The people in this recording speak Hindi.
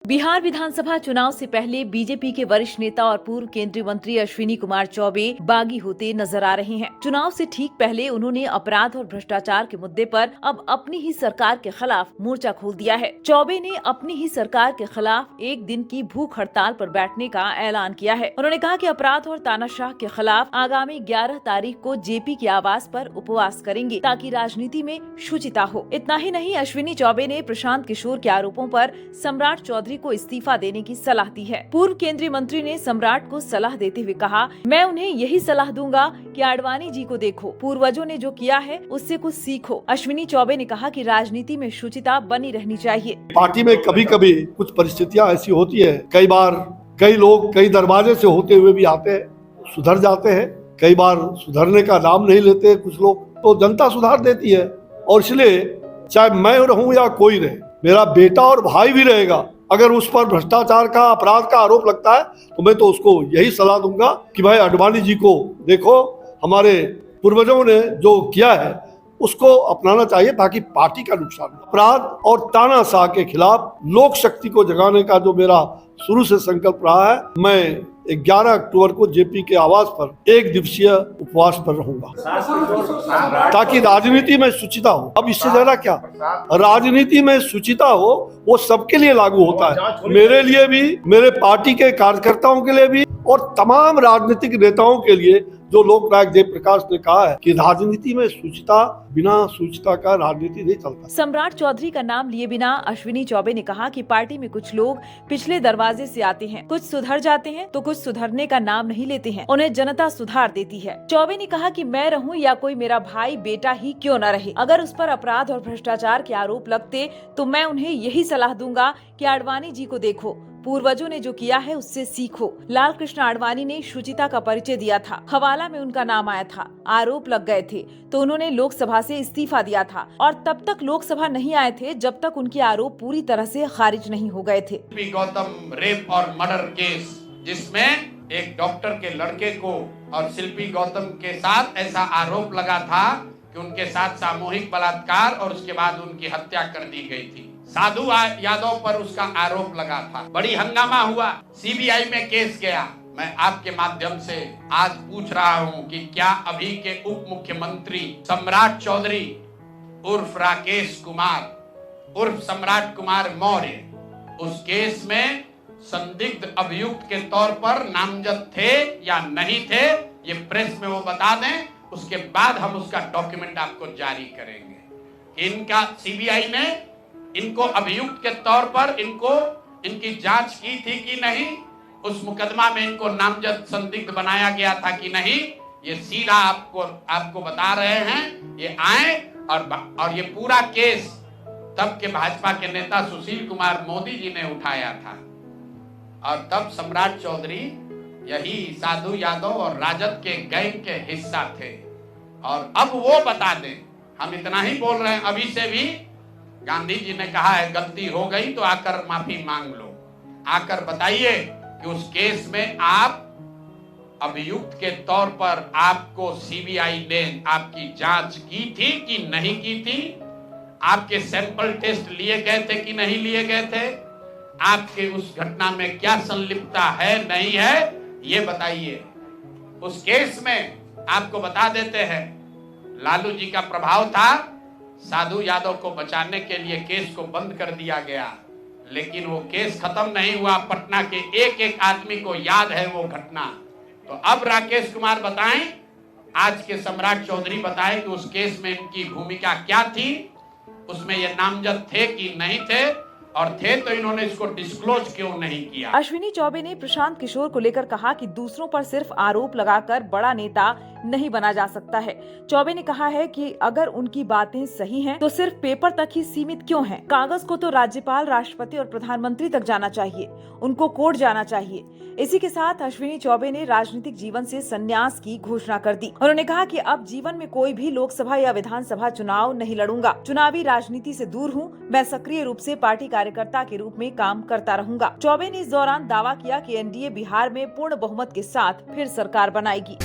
बिहार विधानसभा चुनाव से पहले बीजेपी के वरिष्ठ नेता और पूर्व केंद्रीय मंत्री अश्विनी कुमार चौबे बागी होते नजर आ रहे हैं। चुनाव से ठीक पहले उन्होंने अपराध और भ्रष्टाचार के मुद्दे पर अब अपनी ही सरकार के खिलाफ मोर्चा खोल दिया है। चौबे ने अपनी ही सरकार के खिलाफ एक दिन की भूख हड़ताल पर बैठने का ऐलान किया है। उन्होंने कहा कि अपराध और तानाशाह के खिलाफ आगामी 11 तारीख को जेपी के आवास पर उपवास करेंगे ताकि राजनीति में शुचिता हो। इतना ही नहीं, अश्विनी चौबे ने प्रशांत किशोर के आरोपों पर सम्राट चौधरी को इस्तीफा देने की सलाह दी है। पूर्व केंद्रीय मंत्री ने सम्राट को सलाह देते हुए कहा, मैं उन्हें यही सलाह दूंगा कि आडवाणी जी को देखो, पूर्वजों ने जो किया है उससे कुछ सीखो। अश्विनी चौबे ने कहा कि राजनीति में शुचिता बनी रहनी चाहिए। पार्टी में कभी कभी कुछ परिस्थितियां ऐसी होती है, कई बार कई लोग कई दरवाजे से होते हुए भी आते हैं, सुधर जाते हैं, कई बार सुधरने का नाम नहीं लेते कुछ लोग, तो जनता सुधार देती है। और इसलिए चाहे मैं रहूं या कोई रहे, मेरा बेटा और भाई भी रहेगा, अगर उस पर भ्रष्टाचार का अपराध का आरोप लगता है तो मैं तो उसको यही सलाह दूंगा कि भाई आडवाणी जी को देखो, हमारे पूर्वजों ने जो किया है उसको अपनाना चाहिए ताकि पार्टी का नुकसान हो। अपराध और तानाशाह के खिलाफ लोक शक्ति को जगाने का जो मेरा शुरू से संकल्प रहा है, मैं 11 अक्टूबर को जेपी के आवास पर एक दिवसीय उपवास पर रहूंगा ताकि राजनीति में शुचिता हो। अब इससे ज्यादा क्या, राजनीति में शुचिता हो वो सबके लिए लागू होता है, मेरे लिए भी, मेरे पार्टी के कार्यकर्ताओं के लिए भी और तमाम राजनीतिक नेताओं के लिए। जो लोकनायक जयप्रकाश ने कहा है कि राजनीति में शुचिता, बिना शुचिता का राजनीति नहीं चलता। सम्राट चौधरी का नाम लिए बिना अश्विनी चौबे ने कहा कि पार्टी में कुछ लोग पिछले दरवाजे से आते हैं, कुछ सुधर जाते हैं तो कुछ सुधरने का नाम नहीं लेते हैं, उन्हें जनता सुधार देती है। चौबे ने कहा कि मैं रहूं या कोई मेरा भाई बेटा ही क्यों न रहे, अगर उस पर अपराध और भ्रष्टाचार के आरोप लगते तो मैं उन्हें यही सलाह दूंगा कि आडवाणी जी को देखो, पूर्वजों ने जो किया है उससे सीखो। लाल कृष्ण आडवाणी ने शुचिता का परिचय दिया था, हवाला में उनका नाम आया था, आरोप लग गए थे तो उन्होंने लोकसभा से इस्तीफा दिया था और तब तक लोकसभा नहीं आए थे जब तक उनके आरोप पूरी तरह से खारिज नहीं हो गए थे। शिल्पी गौतम रेप और मर्डर केस, जिसमें एक डॉक्टर के लड़के को और शिल्पी गौतम के साथ ऐसा आरोप लगा था कि उनके साथ सामूहिक बलात्कार और उसके बाद उनकी हत्या कर दी गई थी। साधु यादव पर उसका आरोप लगा था, बड़ी हंगामा हुआ, सीबीआई में केस गया। मैं आपके माध्यम से आज पूछ रहा हूं कि क्या अभी के उप मुख्यमंत्री सम्राट चौधरी उर्फ राकेश कुमार उर्फ सम्राट कुमार मौर्य उस केस में संदिग्ध अभियुक्त के तौर पर नामजद थे या नहीं थे, ये प्रेस में वो बता दें, उसके बाद हम उसका डॉक्यूमेंट आपको जारी करेंगे। इनका सीबीआई ने इनको अभियुक्त के तौर पर इनकी जांच की थी कि नहीं, उस मुकदमा में इनको नामजद संदिग्ध बनाया गया था कि नहीं, ये सीधा आपको बता रहे हैं। ये आए और ये पूरा केस तब के भाजपा के नेता सुशील कुमार मोदी जी ने उठाया था और तब सम्राट चौधरी यही साधु यादव और राजद के गैंग के हिस्सा थे। और अब वो बता दें, हम इतना ही बोल रहे हैं, अभी से भी गांधी जी ने कहा है गलती हो गई तो आकर माफी मांग लो, आकर बताइए कि उस केस में आप अभियुक्त के तौर पर आपको सीबीआई ने आपकी जांच की थी कि नहीं की थी, आपके सैंपल टेस्ट लिए गए थे कि नहीं लिए गए थे, आपके उस घटना में क्या संलिप्तता है नहीं है, ये बताइए। उस केस में आपको बता देते हैं, लालू जी का प्रभाव था, साधु यादव को बचाने के लिए केस को बंद कर दिया गया, लेकिन वो केस खत्म नहीं हुआ। पटना के एक एक आदमी को याद है वो घटना। तो अब राकेश कुमार बताएं, आज के सम्राट चौधरी बताएं कि उस केस में इनकी भूमिका क्या थी, उसमें ये नामजद थे कि नहीं थे, और थे तो इन्होंने इसको डिस्क्लोज क्यों नहीं किया। अश्विनी चौबे ने प्रशांत किशोर को लेकर कहा कि दूसरों पर सिर्फ आरोप लगाकर बड़ा नेता नहीं बना जा सकता है। चौबे ने कहा है कि अगर उनकी बातें सही हैं, तो सिर्फ पेपर तक ही सीमित क्यों हैं? कागज को तो राज्यपाल, राष्ट्रपति और प्रधानमंत्री तक जाना चाहिए, उनको कोर्ट जाना चाहिए। इसी के साथ अश्विनी चौबे ने राजनीतिक जीवन से संन्यास की घोषणा कर दी। उन्होंने कहा कि अब जीवन में कोई भी लोकसभा या विधानसभा चुनाव नहीं लड़ूंगा, चुनावी राजनीति से दूर हूँ, मैं सक्रिय रूप से पार्टी कार्यकर्ता के रूप में काम करता रहूंगा। चौबे ने इस दौरान दावा किया कि एनडीए बिहार में पूर्ण बहुमत के साथ फिर सरकार बनाएगी।